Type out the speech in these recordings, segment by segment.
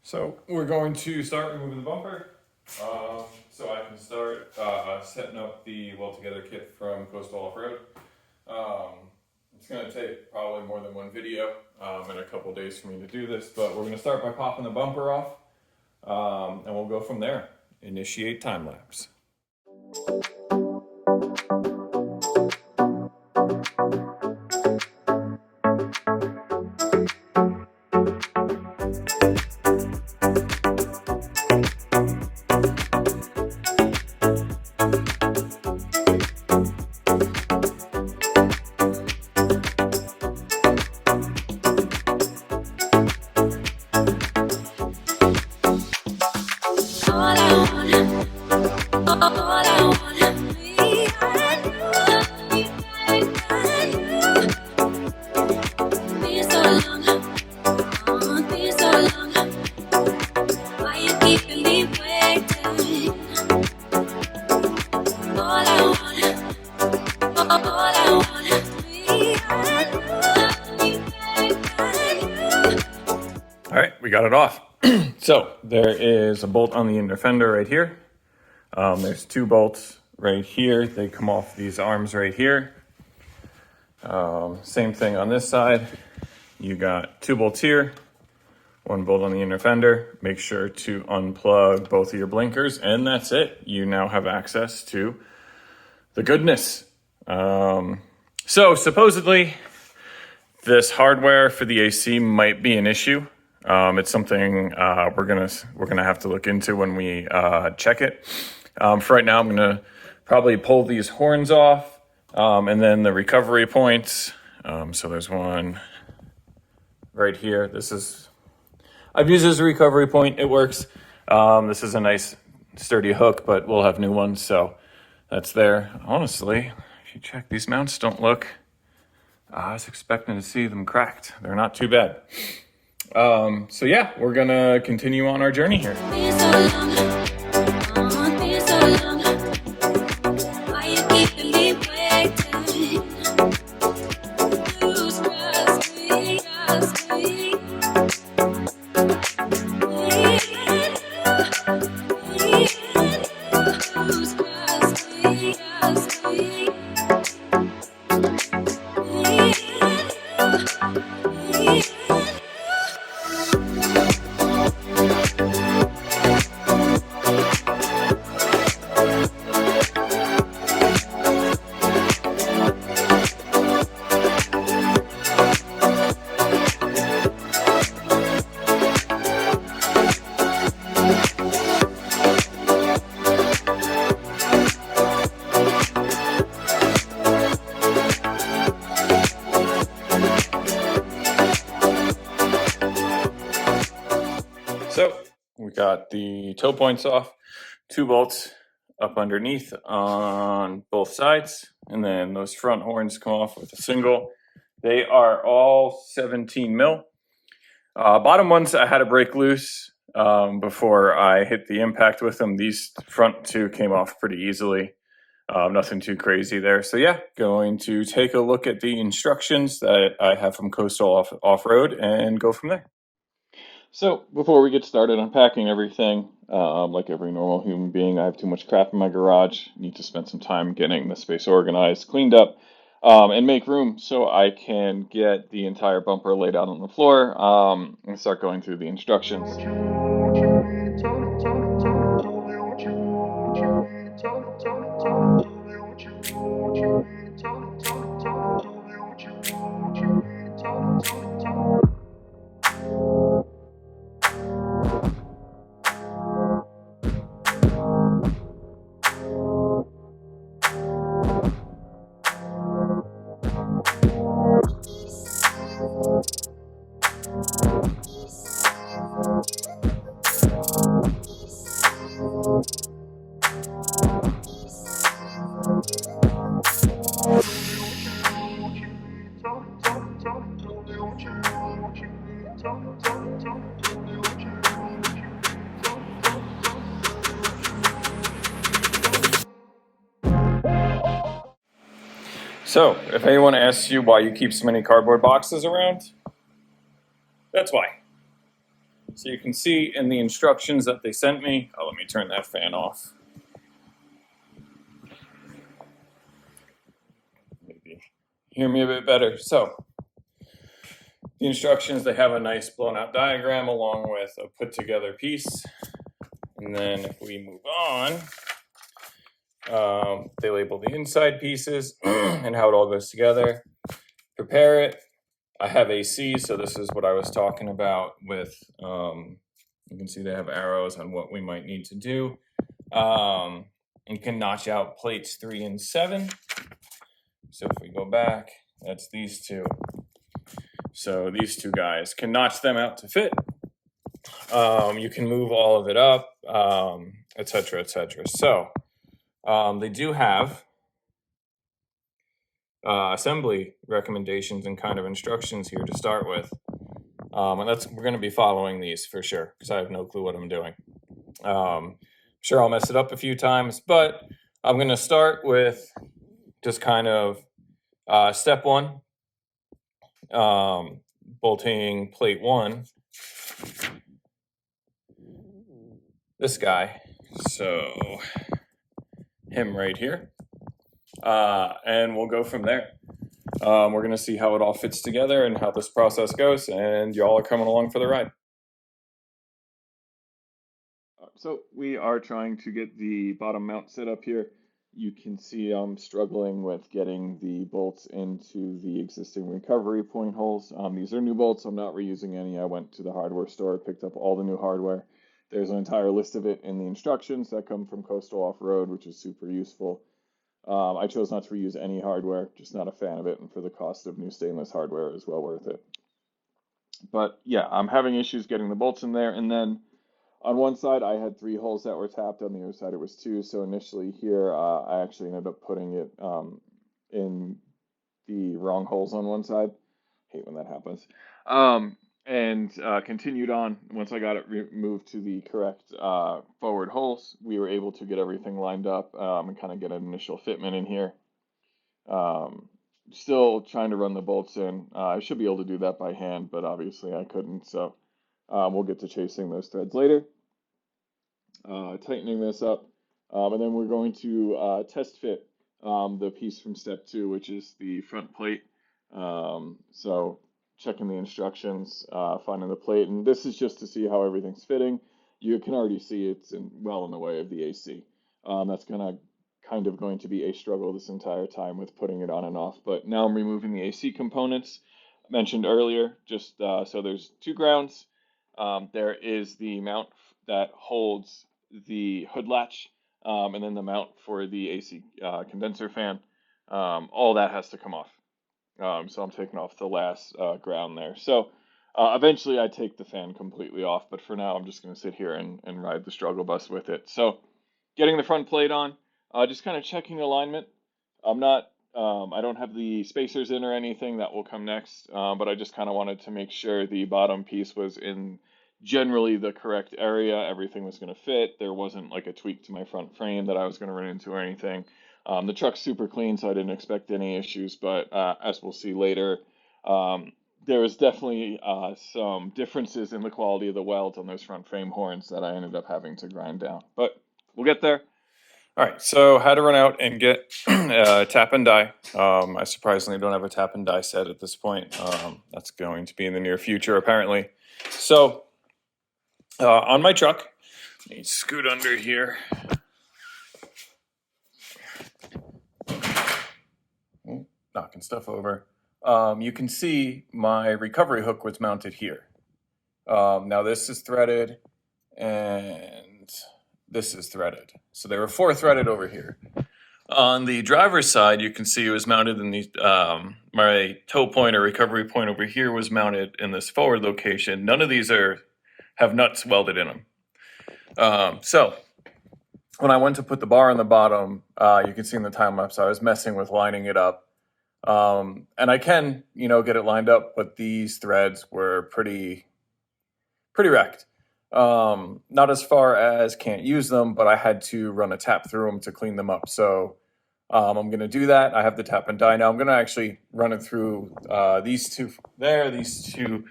So we're going to start removing the bumper. So I can start setting up the weld together kit from Coastal Off-Road. It's going to take probably more than one video and a couple days for me to do this, but we're going to start by popping the bumper off and we'll go from there. Initiate time lapse. All right, we got it off. So there is a bolt on the inner fender right here. There's two bolts right here. They come off these arms right here. Same thing on this side. You got two bolts here, one bolt on the inner fender. Make sure to unplug both of your blinkers, and that's it. You now have access to the goodness. So supposedly this hardware for the AC might be an issue. It's something we're gonna have to look into when we check it. For right now, I'm gonna probably pull these horns off, and then the recovery points. So there's one right here. I've used this as a recovery point. It works. This is a nice sturdy hook, but we'll have new ones, so that's there. Honestly, if you check, these mounts don't look. I was expecting to see them cracked. They're not too bad. So yeah, we're gonna continue on our journey here. So we got the toe points off, two bolts up underneath on both sides, and then those front horns come off with a single. They are all 17 mil. Bottom ones I had to break loose before I hit the impact with them. These front two came off pretty easily. Nothing too crazy there. So yeah, going to take a look at the instructions that I have from Coastal Off-Road and go from there. So before we get started unpacking everything, like every normal human being, I have too much crap in my garage. Need to spend some time getting the space organized, cleaned up, and make room so I can get the entire bumper laid out on the floor and start going through the instructions. So, if anyone asks you why you keep so many cardboard boxes around, that's why. So you can see in the instructions that they sent me, oh, let me turn that fan off. Maybe hear me a bit better. So the instructions, they have a nice blown out diagram along with a put together piece. And then if we move on, they label the inside pieces and how it all goes together. Prepare it. I have AC, so this is what I was talking about with, you can see they have arrows on what we might need to do. You can notch out plates 3 and 7. So if we go back, that's these two. So these two guys can notch them out to fit. You can move all of it up, etc., etc. So they do have assembly recommendations and kind of instructions here to start with. And we're going to be following these for sure, because I have no clue what I'm doing. Sure, I'll mess it up a few times, but I'm going to start with just kind of step 1, bolting plate 1, this guy, so him right here, and we'll go from there. We're going to see how it all fits together and how this process goes, and y'all are coming along for the ride. So we are trying to get the bottom mount set up here. You can see I'm struggling with getting the bolts into the existing recovery point holes. These are new bolts. I'm not reusing any. I went to the hardware store, picked up all the new hardware. There's an entire list of it in the instructions that come from Coastal Off-Road, which is super useful. I chose not to reuse any hardware, just not a fan of it, and for the cost of new stainless hardware, it is well worth it. But yeah, I'm having issues getting the bolts in there, and then on one side, I had 3 holes that were tapped. On the other side, it was 2. So initially here, I actually ended up putting it in the wrong holes on one side. Hate when that happens. And continued on. Once I got it moved to the correct forward holes, we were able to get everything lined up and kind of get an initial fitment in here. Still trying to run the bolts in. I should be able to do that by hand, but obviously I couldn't. So we'll get to chasing those threads later. Tightening this up, and then we're going to test fit the piece from step 2, which is the front plate. So checking the instructions, finding the plate, and this is just to see how everything's fitting. You can already see it's well in the way of the AC. That's kind of going to be a struggle this entire time with putting it on and off. But now I'm removing the AC components mentioned earlier. Just so there's 2 grounds. There is the mount that holds the hood latch, and then the mount for the AC condenser fan. All that has to come off. So I'm taking off the last ground there. So eventually I take the fan completely off, but for now I'm just going to sit here and ride the struggle bus with it. So getting the front plate on, just kind of checking alignment. I don't have the spacers in or anything. That will come next, but I just kind of wanted to make sure the bottom piece was in generally the correct area. Everything was going to fit. There wasn't like a tweak to my front frame that I was going to run into or anything. The truck's super clean, so I didn't expect any issues, but as we'll see later, there was definitely some differences in the quality of the welds on those front frame horns that I ended up having to grind down, but we'll get there. All right, so how to run out and get tap and die. I surprisingly don't have a tap and die set at this point. That's going to be in the near future, apparently. So on my truck, let me scoot under here. Knocking stuff over. You can see my recovery hook was mounted here. Now this is threaded and this is threaded. So they were 4 threaded over here. On the driver's side, you can see it was mounted in the, my tow point or recovery point over here was mounted in this forward location. None of these have nuts welded in them. So when I went to put the bar on the bottom, you can see in the time lapse, I was messing with lining it up. And I can, get it lined up, but these threads were pretty wrecked. Not as far as can't use them, but I had to run a tap through them to clean them up. So I'm going to do that. I have the tap and die now. I'm going to actually run it through these two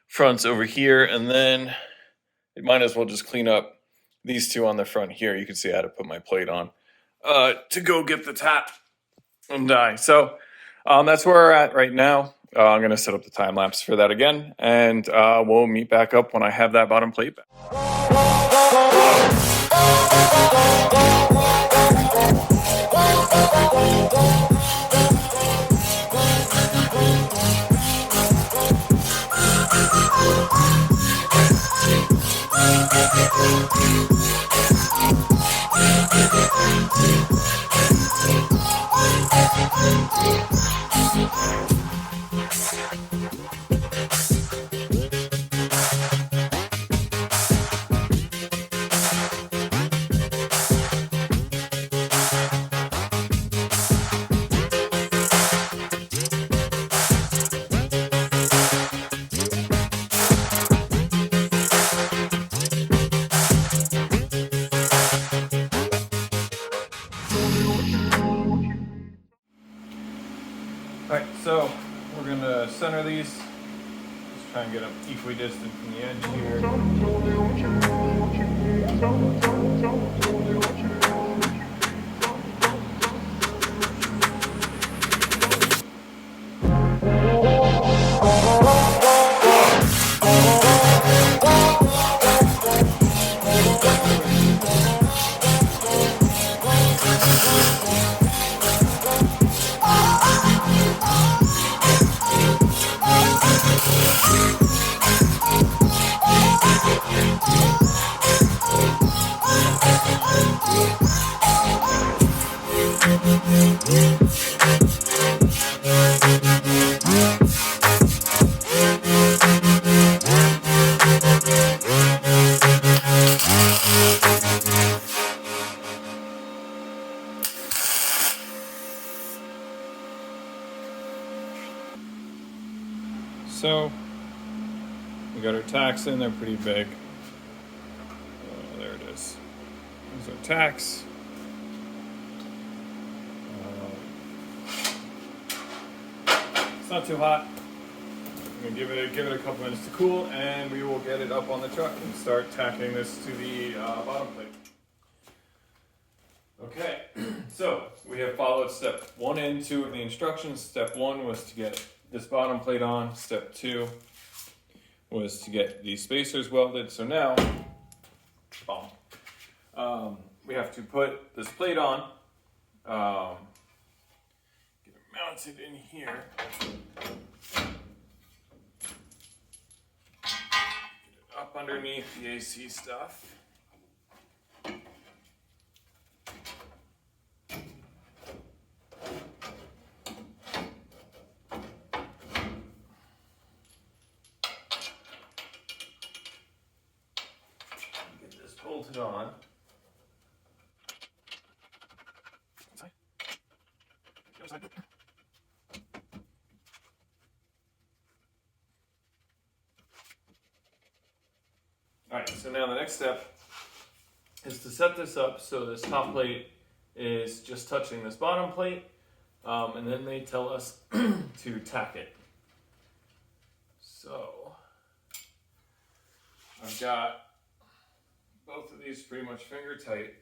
fronts over here, and then might as well just clean up these two on the front here. You can see I had to put my plate on to go get the tap and die. So that's where we're at right now. I'm going to set up the time lapse for that again, and we'll meet back up when I have that bottom plate back. Alright, so we're going to center these. Just try and get them equidistant from the edge here. So we got our tacks in, they're pretty big. There it is. There's our tacks. It's not too hot. I'm gonna give it a couple minutes to cool, and we will get it up on the truck and start tacking this to the bottom plate. Okay, so we have followed step 1 and 2 of the instructions. Step 1 was to get this bottom plate on. Step 2 was to get these spacers welded. So now, we have to put this plate on, get it mounted in here, get it up underneath the AC stuff. Get this bolted on. Alright, so now the next step is to set this up so this top plate is just touching this bottom plate, and then they tell us to tack it. So I've got both of these pretty much finger tight.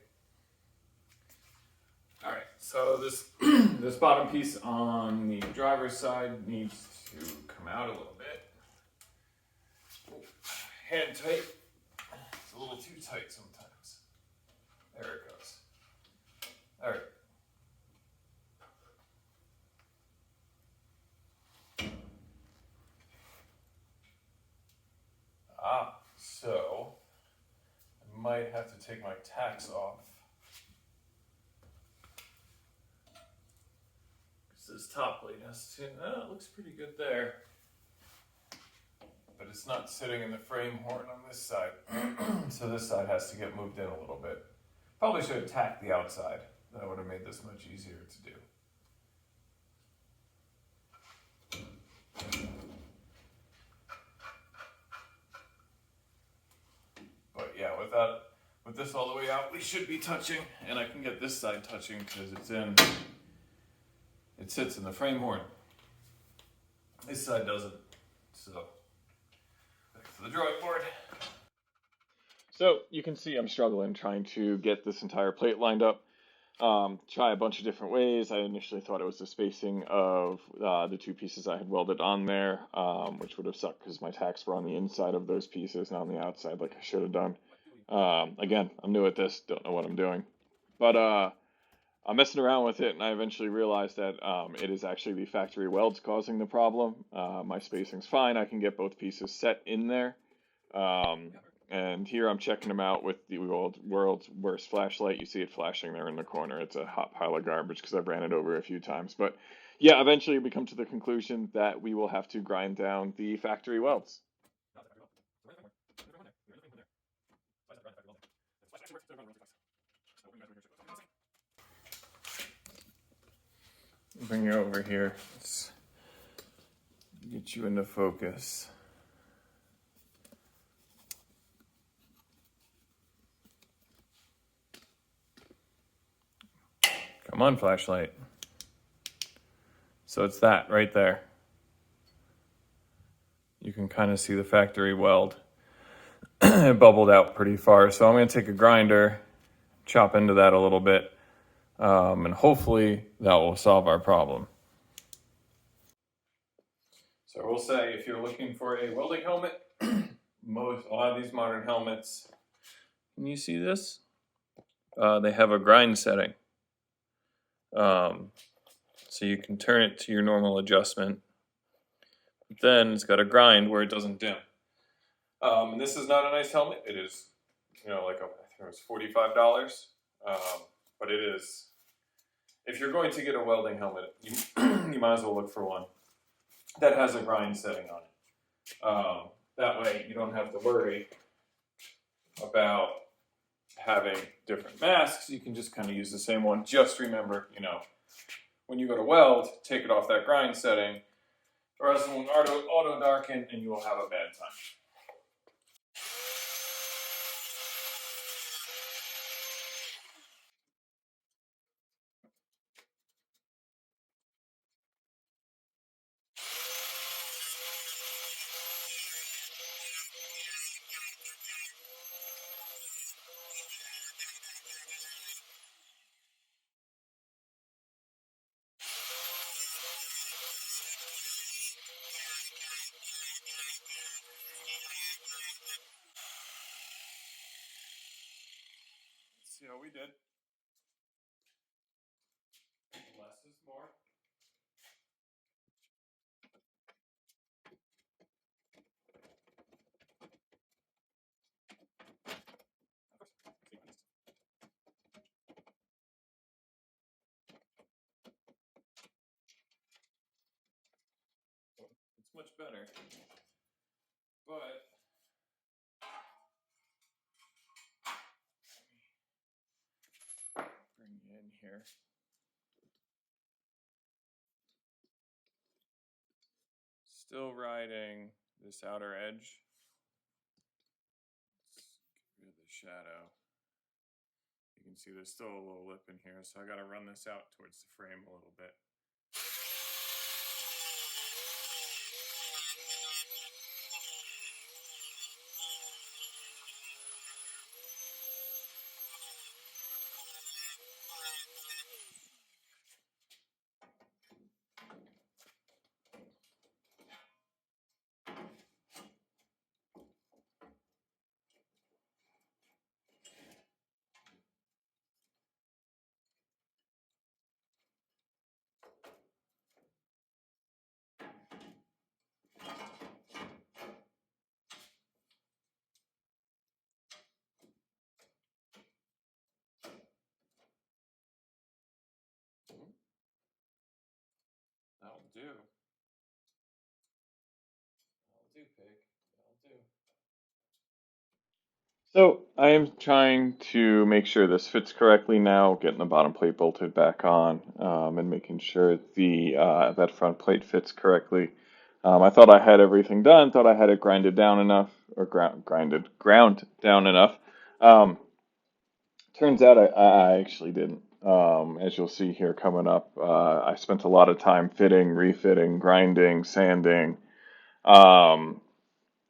Alright, so this this bottom piece on the driver's side needs to come out a little bit. Hand tight. It's a little too tight sometimes. There it goes. Alright. So I might have to take my tacks off. This top plate has to, it looks pretty good there. But it's not sitting in the frame horn on this side. So this side has to get moved in a little bit. Probably should have tacked the outside. That would have made this much easier to do. But yeah, with this all the way out, we should be touching, and I can get this side touching because it sits in the frame horn. This side doesn't. So back to the drawing board. So you can see I'm struggling trying to get this entire plate lined up. Try a bunch of different ways. I initially thought it was the spacing of the two pieces I had welded on there, which would have sucked because my tacks were on the inside of those pieces, not on the outside like I should have done. Again, I'm new at this, don't know what I'm doing. But I'm messing around with it, and I eventually realized that it is actually the factory welds causing the problem. My spacing's fine. I can get both pieces set in there. Um, and here I'm checking them out with the world's worst flashlight. You see it flashing there in the corner. It's a hot pile of garbage because I've ran it over a few times. But yeah, eventually we come to the conclusion that we will have to grind down the factory welds. Bring you over here. Let's get you into focus. Come on, flashlight. So it's that right there. You can kind of see the factory weld. It bubbled out pretty far. So I'm going to take a grinder, chop into that a little bit, and hopefully that will solve our problem. So I will say, if you're looking for a welding helmet, a lot of these modern helmets, can you see this? They have a grind setting. So you can turn it to your normal adjustment. But then it's got a grind where it doesn't dim. And this is not a nice helmet. It is, I think it was $45. But it is, if you're going to get a welding helmet, you might as well look for one that has a grind setting on it. That way you don't have to worry about having different masks. You can just kind of use the same one. Just remember, when you go to weld, take it off that grind setting, or else it will auto darken and you will have a bad time. Let's see how we did. Less is more. It's much better. But bring you in here. Still riding this outer edge. Let's get rid of the shadow. You can see there's still a little lip in here, so I got to run this out towards the frame a little bit. That'll do. That'll do, pig. That'll do. So I am trying to make sure this fits correctly now, getting the bottom plate bolted back on, and making sure the that front plate fits correctly. I thought I had everything done, thought I had it grinded down enough, or ground down enough. Um, Turns out I actually didn't. As you'll see here coming up, I spent a lot of time fitting, refitting, grinding, sanding. Um,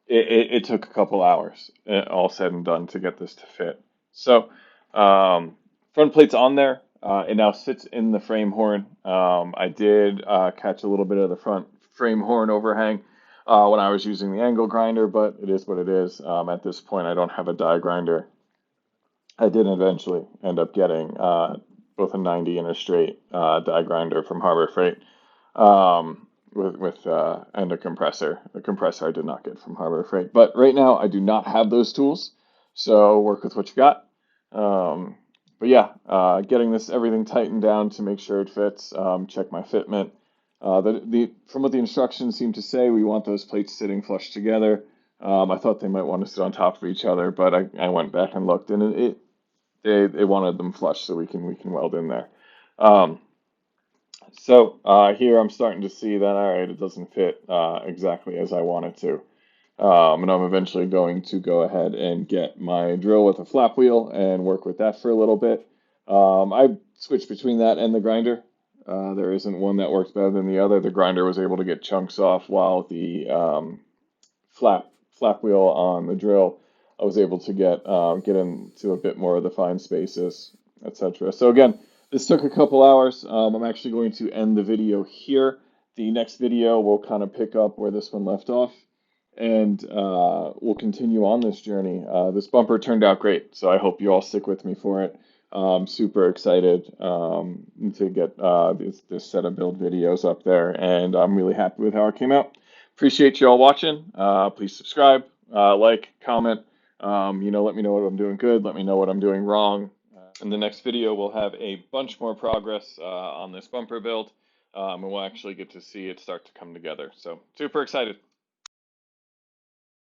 it took a couple hours, all said and done, to get this to fit. So, front plate's on there. It now sits in the frame horn. I did catch a little bit of the front frame horn overhang when I was using the angle grinder, but it is what it is. At this point, I don't have a die grinder. I did eventually end up getting both a 90 and a straight die grinder from Harbor Freight, with and a compressor. The compressor I did not get from Harbor Freight, but right now I do not have those tools, so work with what you got. Um, but yeah, getting this everything tightened down to make sure it fits. Check my fitment. The from what the instructions seem to say, we want those plates sitting flush together. I thought they might want to sit on top of each other, but I went back and looked, and they wanted them flush so we can weld in there. Um, so here I'm starting to see that, all right, it doesn't fit exactly as I want it to. And I'm eventually going to go ahead and get my drill with a flap wheel and work with that for a little bit. I switched between that and the grinder. There isn't one that works better than the other. The grinder was able to get chunks off, while the flap flap wheel on the drill, I was able to get into a bit more of the fine spaces, etc. So again, this took a couple hours. I'm actually going to end the video here. The next video will kind of pick up where this one left off, and we'll continue on this journey. This bumper turned out great, so I hope you all stick with me for it. I'm super excited to get this set of build videos up there, and I'm really happy with how it came out. Appreciate you all watching. Please subscribe, like, comment. Let me know what I'm doing good. Let me know what I'm doing wrong. In the next video, we'll have a bunch more progress on this bumper build, and we'll actually get to see it start to come together. So super excited.